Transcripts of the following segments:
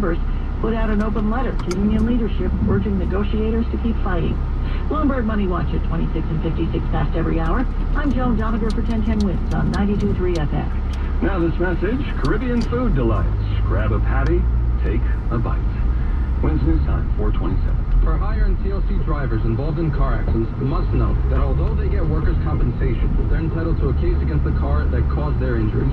members put out an open letter to union leadership urging negotiators to keep fighting. Bloomberg Money Watch at 26 and 56 past every hour. I'm Joan Donegar for 1010 Wins on 92.3 FM. Now this message, Caribbean food delights. Grab a patty, take a bite. Wins News Time, 427. For hire and TLC drivers involved in car accidents must know that although they get workers' compensation, they're entitled to a case against the car that caused their injuries.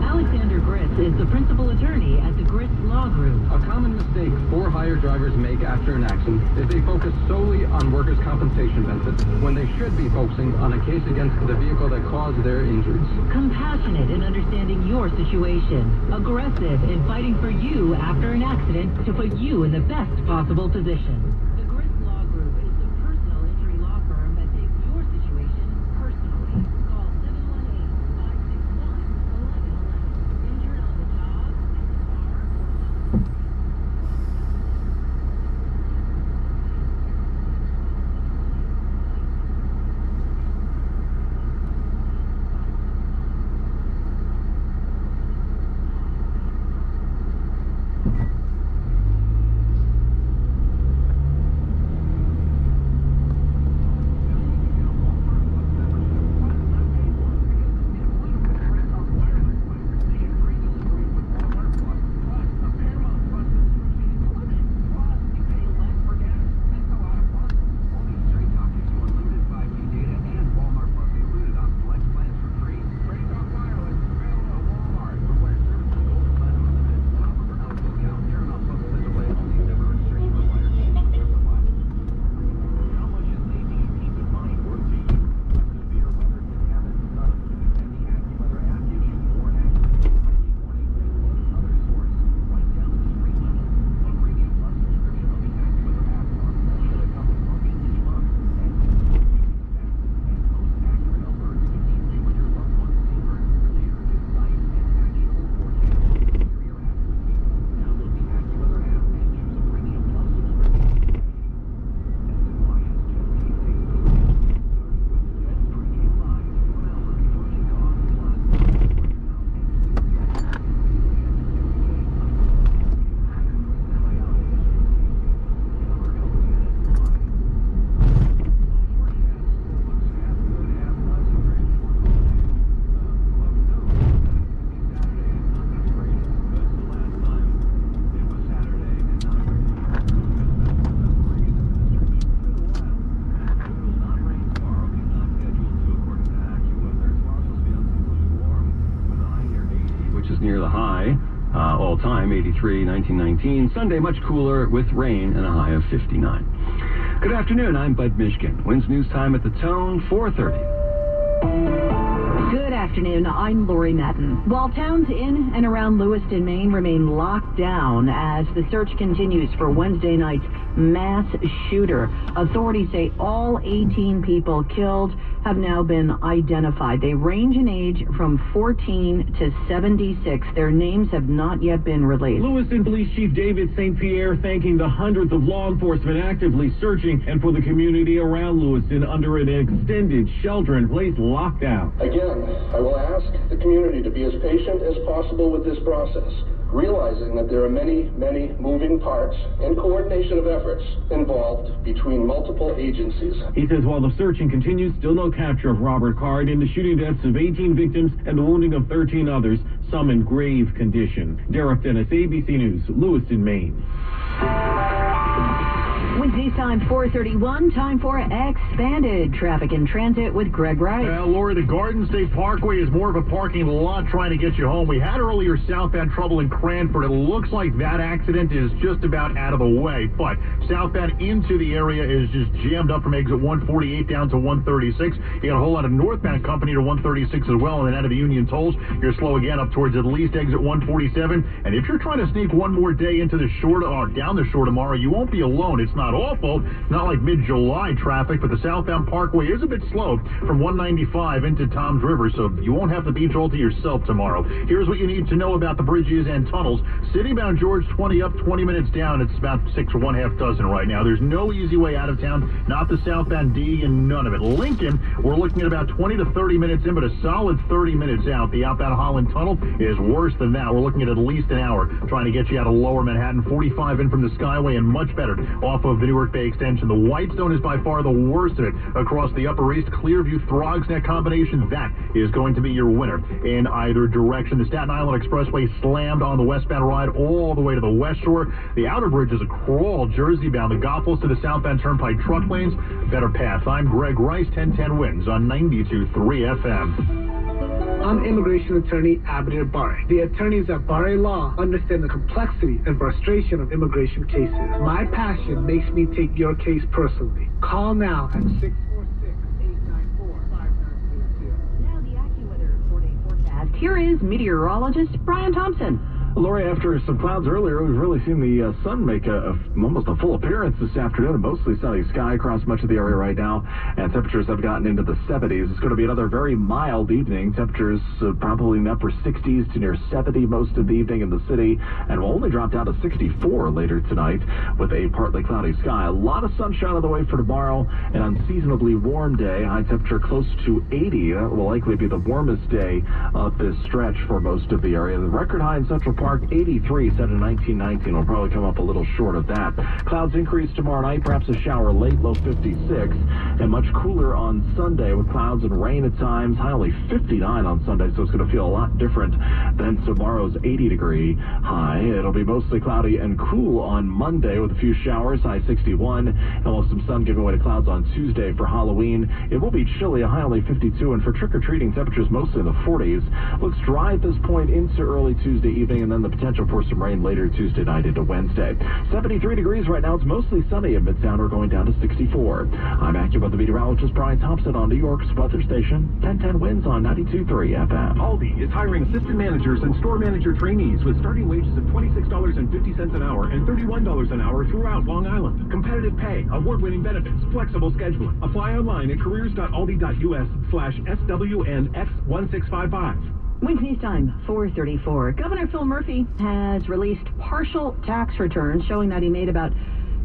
Alexander Gritz is the principal attorney at the Gritz Law Group. A common mistake for hire drivers make after an accident is they focus solely on workers' compensation benefits when they should be focusing on a case against the vehicle that caused their injuries. Compassionate in understanding your situation. Aggressive in fighting for you after an accident to put you in the best possible position. The Gritz Law Group is the personal injury law firm that takes your situation personally. Call 718-561-1111. Injured on the job, in the car, or near the high, all-time 83, 1919. Sunday, much cooler with rain and a high of 59. Good afternoon, I'm Bud Mishkin. Wins News Time at the Tone, 4:30. Good afternoon, I'm Lori Madden. While towns in and around Lewiston, Maine remain locked down as the search continues for Wednesday night's mass shooter, authorities say all 18 people killed have now been identified. They range in age from 14 to 76. Their names have not yet been released. Lewiston Police Chief David St. Pierre thanking the hundreds of law enforcement actively searching and for the community around Lewiston under an extended shelter-in-place lockdown. Again, I will ask the community to be as patient as possible with this process, realizing that there are many, many moving parts and coordination of efforts involved between multiple agencies. He says while the searching continues, still no capture of Robert Card in the shooting deaths of 18 victims and the wounding of 13 others, some in grave condition. Derek Dennis, ABC News, Lewiston, Maine. Wednesday time 4:31, time for expanded traffic and transit with Greg Wright. Laura, the Garden State Parkway is more of a parking lot trying to get you home. We had earlier southbound trouble in Cranford. It looks like that accident is just about out of the way, but southbound into the area is just jammed up from exit 148 down to 136. You got a whole lot of northbound company to 136 as well, and then out of the Union tolls, you're slow again up towards at least exit 147. And if you're trying to sneak one more day into the shore or down the shore tomorrow, you won't be alone. It's not awful, not like mid-July traffic, but the southbound Parkway is a bit slow from 195 into Toms River, so you won't have the beach all to yourself tomorrow. Here's what you need to know about the bridges and tunnels. City-bound George 20 up, 20 minutes down. It's about 6 or 1/2 dozen right now. There's no easy way out of town, not the southbound D and none of it. Lincoln, we're looking at about 20 to 30 minutes in, but a solid 30 minutes out. The outbound Holland Tunnel is worse than that. We're looking at least an hour trying to get you out of lower Manhattan. 45 in from the Skyway and much better off of the Newark Bay Extension. The Whitestone is by far the worst of it across the Upper East. Clearview, Throgs Neck combination, that is going to be your winner in either direction. The Staten Island Expressway slammed on the westbound ride all the way to the West Shore. The outer bridge is a crawl, Jersey bound. The Goethals to the southbound Turnpike truck lanes, better path. I'm Greg Rice, 1010 Wins on 92.3 FM. I'm immigration attorney Abner Barre. The attorneys at Barre Law understand the complexity and frustration of immigration cases. My passion makes me take your case personally. Call now at 646-894-5932. Now the AccuWeather 4-day forecast. Here is meteorologist Brian Thompson. Lori, after some clouds earlier, we've really seen the sun make almost a full appearance this afternoon. A mostly sunny sky across much of the area right now, and temperatures have gotten into the 70s. It's going to be another very mild evening. Temperatures probably in the upper 60s to near 70 most of the evening in the city, and will only drop down to 64 later tonight with a partly cloudy sky. A lot of sunshine on the way for tomorrow. An unseasonably warm day. High temperature close to 80. That will likely be the warmest day of this stretch for most of the area. The record high in Central Park, 83, set in 1919, will probably come up a little short of that. Clouds increase tomorrow night, perhaps a shower late, low 56, and much cooler on Sunday with clouds and rain at times. High only 59 on Sunday, so it's going to feel a lot different than tomorrow's 80-degree high. It'll be mostly cloudy and cool on Monday with a few showers, high 61, and we'll have some sun giving way to clouds on Tuesday for Halloween. It will be chilly, a high only 52, and for trick-or-treating, temperatures mostly in the 40s. Looks dry at this point into early Tuesday evening, and then the potential for some rain later Tuesday night into Wednesday. 73 degrees right now. It's mostly sunny in Midtown. We're going down to 64. I'm AccuWeather meteorologist Brian Thompson on New York's weather station. 1010 Wins on 92.3 FM. Aldi is hiring assistant managers and store manager trainees with starting wages of $26.50 an hour and $31 an hour throughout Long Island. Competitive pay, award-winning benefits, flexible scheduling. Apply online at careers.aldi.us/SWNX1655. Wins News Time, 4:34. Governor Phil Murphy has released partial tax returns showing that he made about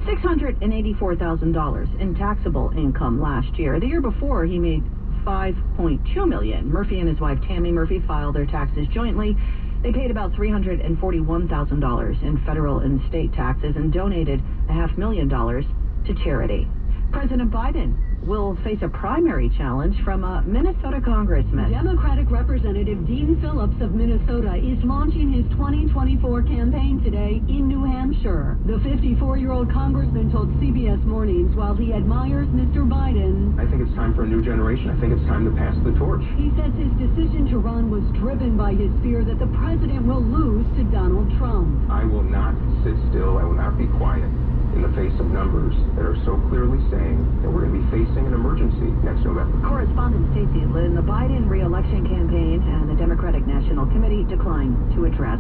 $684,000 in taxable income last year. The year before, he made $5.2 million. Murphy and his wife Tammy Murphy filed their taxes jointly. They paid about $341,000 in federal and state taxes and donated $500,000 to charity. President Biden will face a primary challenge from a Minnesota congressman. Democratic Representative Dean Phillips of Minnesota is launching his 2024 campaign today in New Hampshire. The 54-year-old congressman told CBS Mornings while he admires Mr. Biden, I think it's time for a new generation. I think it's time to pass the torch. He says his decision to run was driven by his fear that the president will lose to Donald Trump. I will not sit still. I will not be quiet in the face of numbers that are so clearly saying that we're going to be facing an emergency next November. Correspondent Stacey Lynn, the Biden re-election campaign and the Democratic National Committee declined to address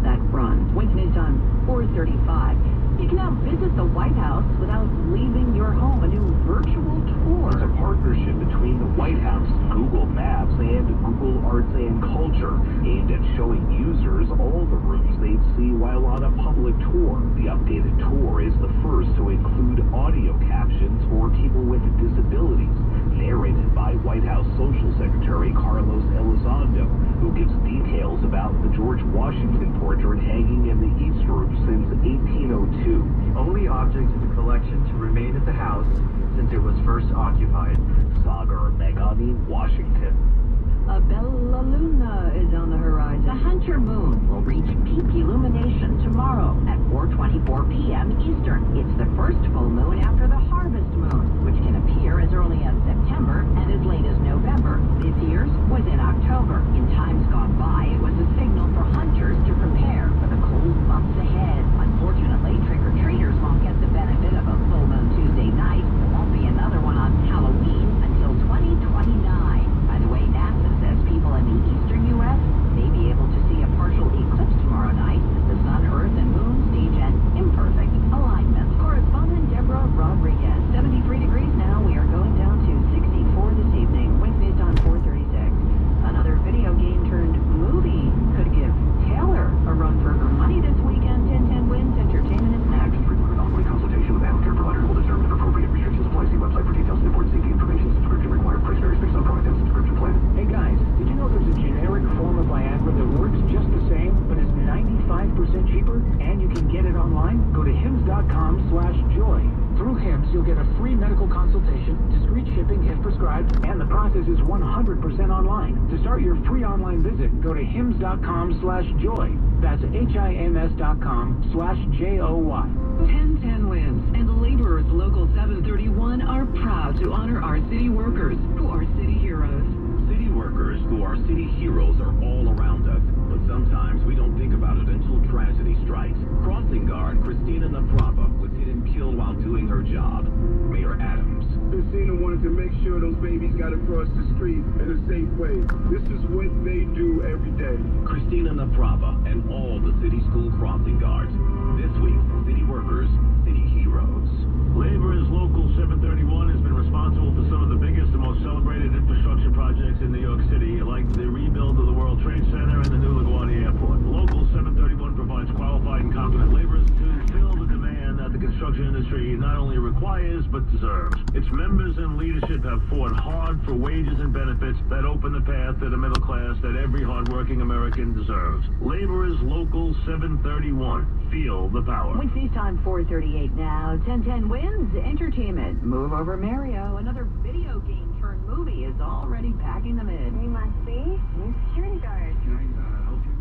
that run. Wins News Time, 4:35. You can now visit the White House without leaving your home. A new virtual tour. It's a partnership between the White House, Google Maps, and Google Arts and Culture, aimed at showing users all the rooms they'd see while on a public tour. The updated tour is the first to include audio captions for people with disabilities, narrated by White House Social Secretary Carlos Elizondo, who gives details about the George Washington portrait hanging in the East Room since 1802. Only object in the collection to remain at the house since it was first occupied. Sagar Meghani, Washington. A Bella Luna is on the horizon. The Hunter moon will reach peak illumination tomorrow at 4:24 p.m. Eastern. It's the first full moon after the harvest moon, which can appear as early as September and as late as November. This year's was in October. In times gone by, it was a signal for hunters to prepare for the cold months ahead. Unfortunately, trick-or-treaters won't get the benefit of a full moon Tuesday night. There won't be another one on Halloween until 2029. By the way, NASA says people in the eastern U.S. may be able to see a partial eclipse tomorrow night as the sun, earth, and moon stage an imperfect alignment. Correspondent Deborah hims.com/joy. Through HIMS, you'll get a free medical consultation, discreet shipping if prescribed, and the process is 100% online. To start your free online visit, go to hims.com/joy. That's HIMS.com/JOY. 1010 Wins and Laborers Local 731 are proud to honor our city workers who are city heroes. City workers who are city heroes are all around us, but sometimes we don't think about it until tragedy strikes. Crossing guard Christina Naprava was hit and killed while doing her job. Mayor Adams. Christina wanted to make sure those babies got across the street in a safe way. This is what they do every day. Christina Naprava and all the city school crossing guards. This week, city workers, city heroes. Laborers Local 731 has been responsible for some of the biggest and most celebrated infrastructure projects in New York City, like the rebuild of the World Trade Center and the new LaGuardia Airport. Local 731 provides qualified and competent laborers to fill the demand that the construction industry not only requires, but deserves. Its members and leadership have fought hard for wages and benefits that open the path to the middle class that every hardworking American deserves. Laborers Local 731. Feel the power. Wednesday's time, 4:38 now. 1010 Wins Entertainment. Move over Mario. Another video game turned movie is already packing them in. We must be new security guards. Can I help you?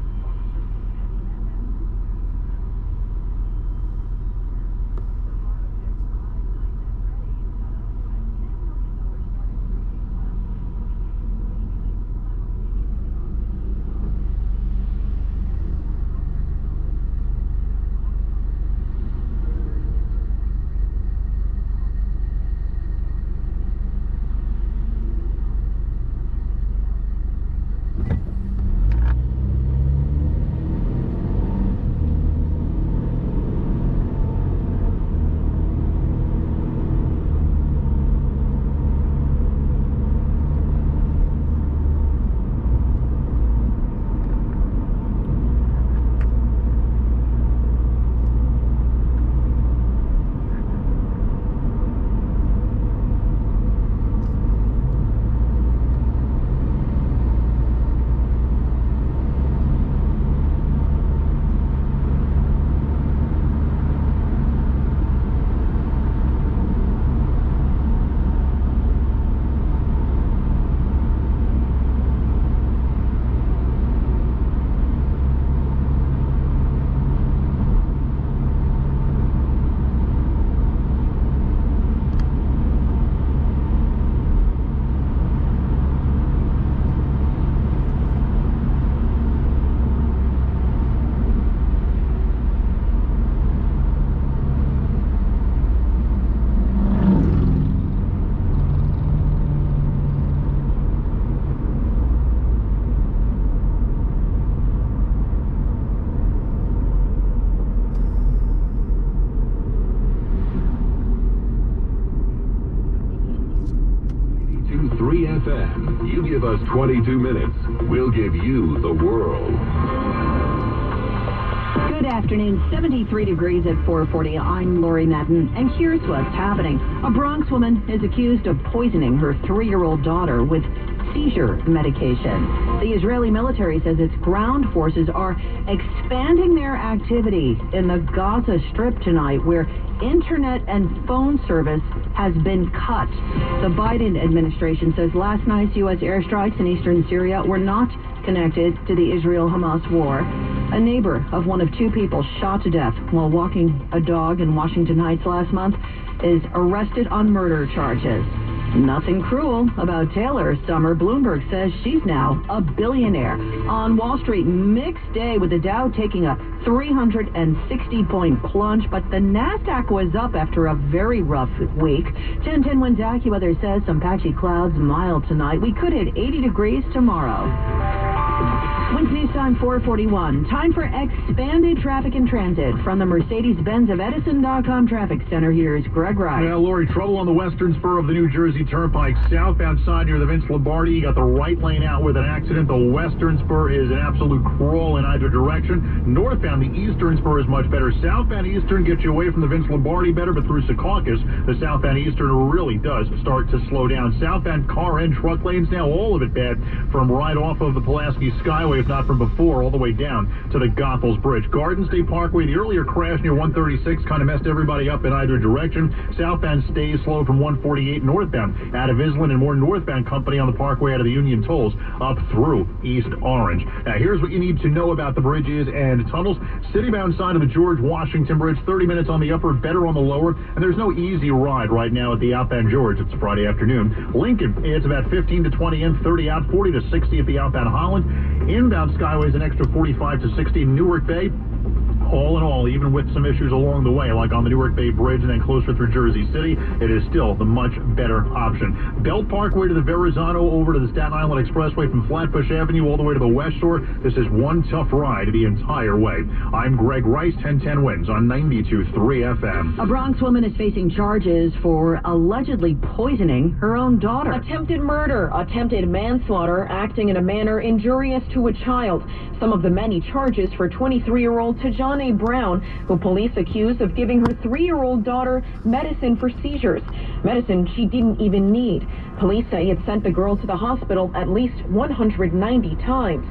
FM. You give us 22 minutes, we'll give you the world. Good afternoon, 73 degrees at 4:40. I'm Lori Madden, and here's what's happening. A Bronx woman is accused of poisoning her 3-year-old daughter with seizure medication. The Israeli military says its ground forces are expanding their activity in the Gaza Strip tonight, where internet and phone service has been cut. The Biden administration says last night's U.S. airstrikes in eastern Syria were not connected to the Israel-Hamas war. A neighbor of one of 2 people shot to death while walking a dog in Washington Heights last month is arrested on murder charges. Nothing cruel about Taylor Summer. Bloomberg says she's now a billionaire. On Wall Street, mixed day with the Dow taking a 360-point plunge, but the NASDAQ was up after a very rough week. 1010 Wins AccuWeather says some patchy clouds, mild tonight. We could hit 80 degrees tomorrow. Wednesday's time, 4:41. Time for expanded traffic and transit. From the Mercedes-Benz of Edison.com Traffic Center, here's Greg Wright. Yeah, Lori, trouble on the western spur of the New Jersey Turnpike. Southbound side near the Vince Lombardi, you got the right lane out with an accident. The western spur is an absolute crawl in either direction. Northbound, the eastern spur is much better. Southbound eastern gets you away from the Vince Lombardi better, but through Secaucus, the southbound eastern really does start to slow down. Southbound car and truck lanes now, all of it bad from right off of the Pulaski Skyway. Causeway, if not from before, all the way down to the Goethals Bridge. Garden State Parkway, the earlier crash near 136 kind of messed everybody up in either direction. Southbound stays slow from 148 northbound out of Island, and more northbound company on the Parkway out of the Union Tolls up through East Orange. Now, here's what you need to know about the bridges and tunnels. Citybound side of the George Washington Bridge, 30 minutes on the upper, better on the lower, and there's no easy ride right now at the outbound George. It's Friday afternoon. Lincoln, it's about 15 to 20 in, 30 out, 40 to 60 at the outbound Holland. Inbound Skyways, an extra 45 to 60. Newark Bay, all in all, even with some issues along the way, like on the Newark Bay Bridge and then closer through Jersey City, it is still the much better option. Belt Parkway to the Verrazano, over to the Staten Island Expressway from Flatbush Avenue all the way to the West Shore. This is one tough ride the entire way. I'm Greg Rice, 1010 Wins on 92.3 FM. A Bronx woman is facing charges for allegedly poisoning her own daughter. Attempted murder, attempted manslaughter, acting in a manner injurious to a child. Some of the many charges for 23-year-old Tajane Brown, who police accuse of giving her 3-year-old daughter medicine for seizures. Medicine she didn't even need. Police say it sent the girl to the hospital at least 190 times.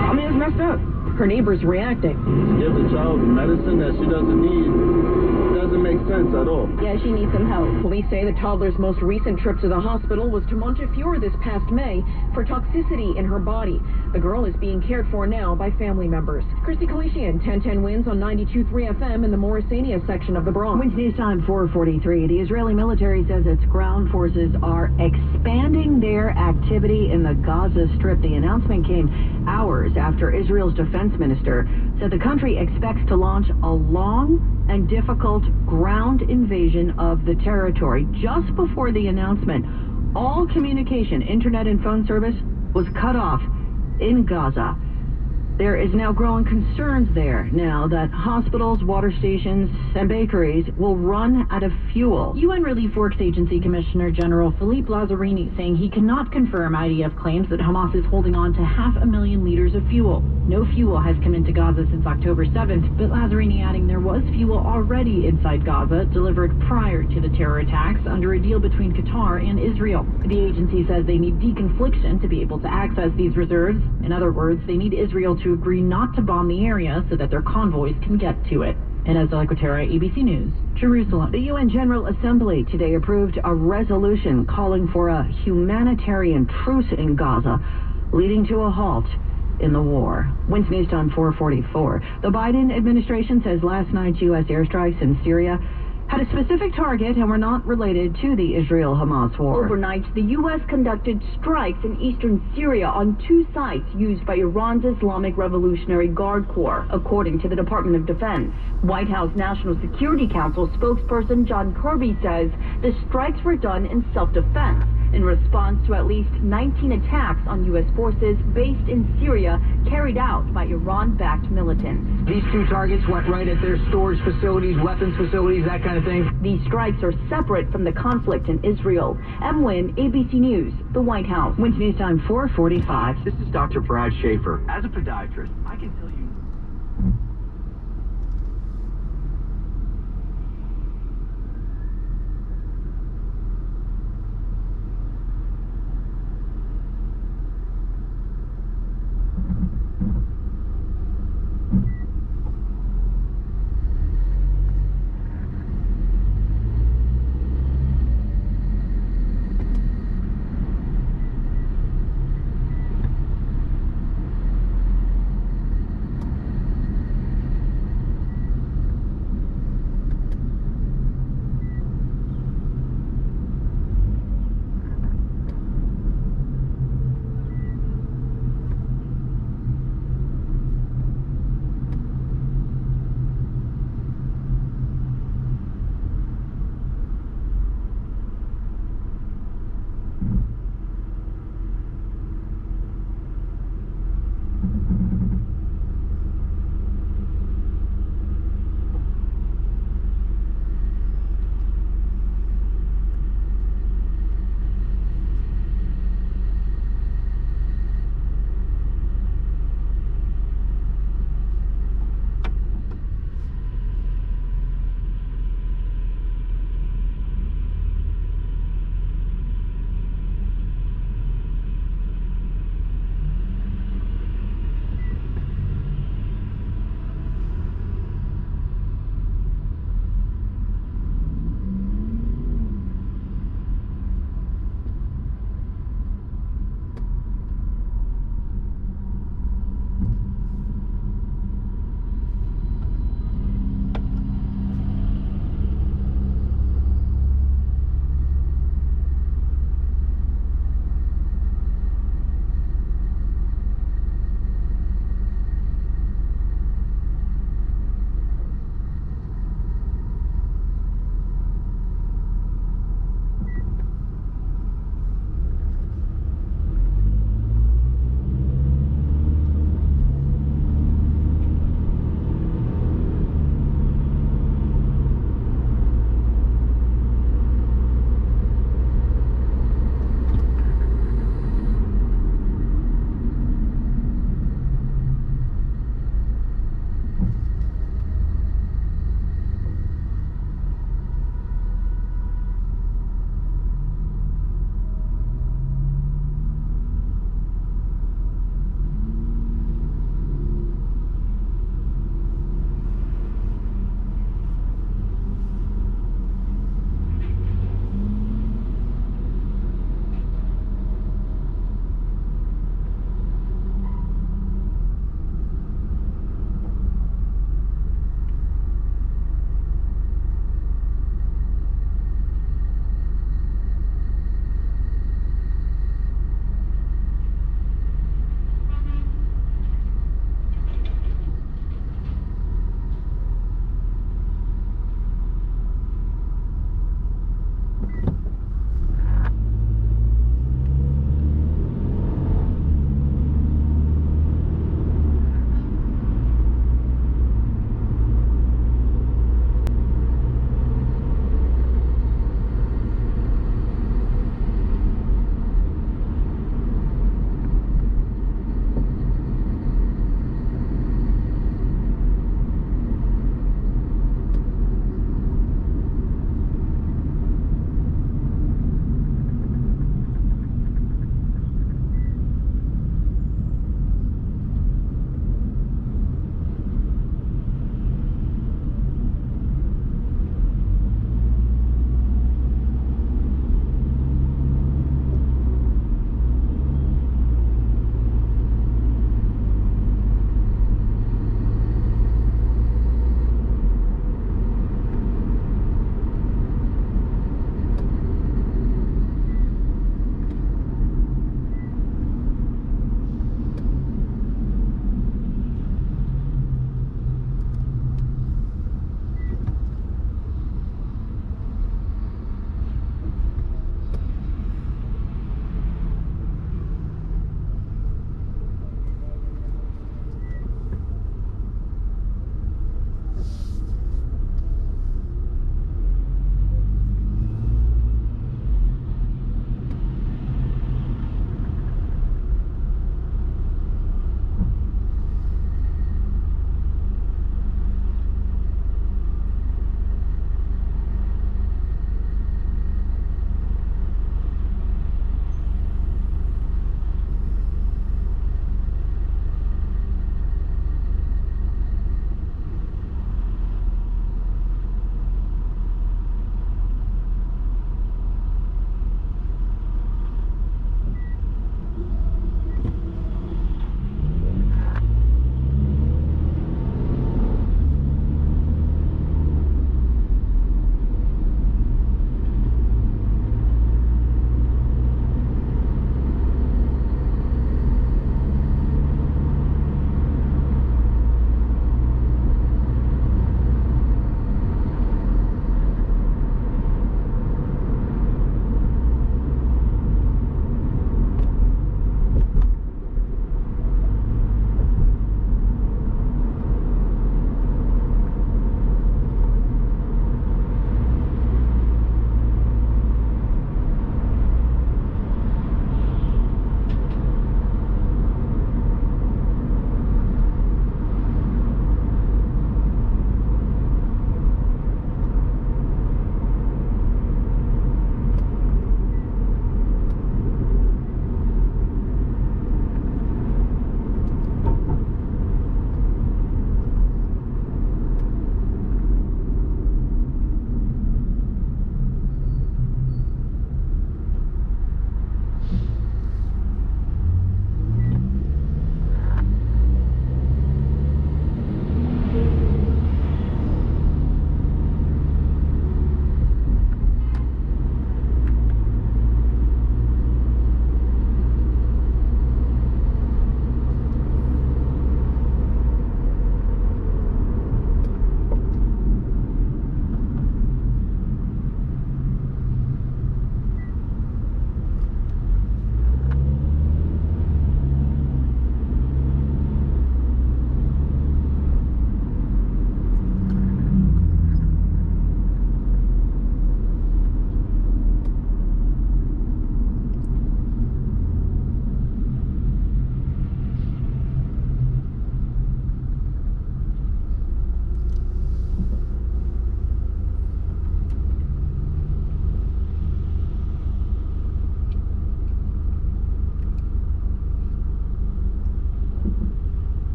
I mean, it's messed up. Her neighbors reacting. Give the child medicine that she doesn't need. Doesn't make sense at all. Yeah, she needs some help. Police say the toddler's most recent trip to the hospital was to Montefiore this past May for toxicity in her body. The girl is being cared for now by family members. Christy Kalisian, 1010 Wins on 92.3 FM in the Morrisania section of the Bronx. Wins News Time 4:43. The Israeli military says its ground forces are expanding their activity in the Gaza Strip. The announcement came hours after Israel's defense minister said the country expects to launch a long and difficult ground invasion of the territory. Just before the announcement, all communication, internet and phone service was cut off in Gaza. There is now growing concerns there now that hospitals, water stations, and bakeries will run out of fuel. UN Relief Works Agency Commissioner General Philippe Lazzarini saying he cannot confirm IDF claims that Hamas is holding on to 500,000 liters of fuel. No fuel has come into Gaza since October 7th, but Lazzarini adding there was fuel already inside Gaza, delivered prior to the terror attacks under a deal between Qatar and Israel. The agency says they need deconfliction to be able to access these reserves. In other words, they need Israel to agree not to bomb the area so that their convoys can get to it. And as Equatorial ABC News, Jerusalem. The UN General Assembly today approved a resolution calling for a humanitarian truce in Gaza, leading to a halt in the war. Wins News Time 4:44. The Biden administration says last night's U.S. airstrikes in Syria had a specific target and were not related to the Israel-Hamas war. Overnight, the U.S. conducted strikes in eastern Syria on 2 sites used by Iran's Islamic Revolutionary Guard Corps, according to the Department of Defense. White House National Security Council spokesperson John Kirby says the strikes were done in self-defense in response to at least 19 attacks on U.S. forces based in Syria carried out by Iran-backed militants. These 2 targets went right at their storage facilities, weapons facilities, that kind of thing. These strikes are separate from the conflict in Israel. M. Wynn, ABC News, the White House. Wins News Time 4:45. This is Dr. Brad Schaefer. As a podiatrist, I can tell you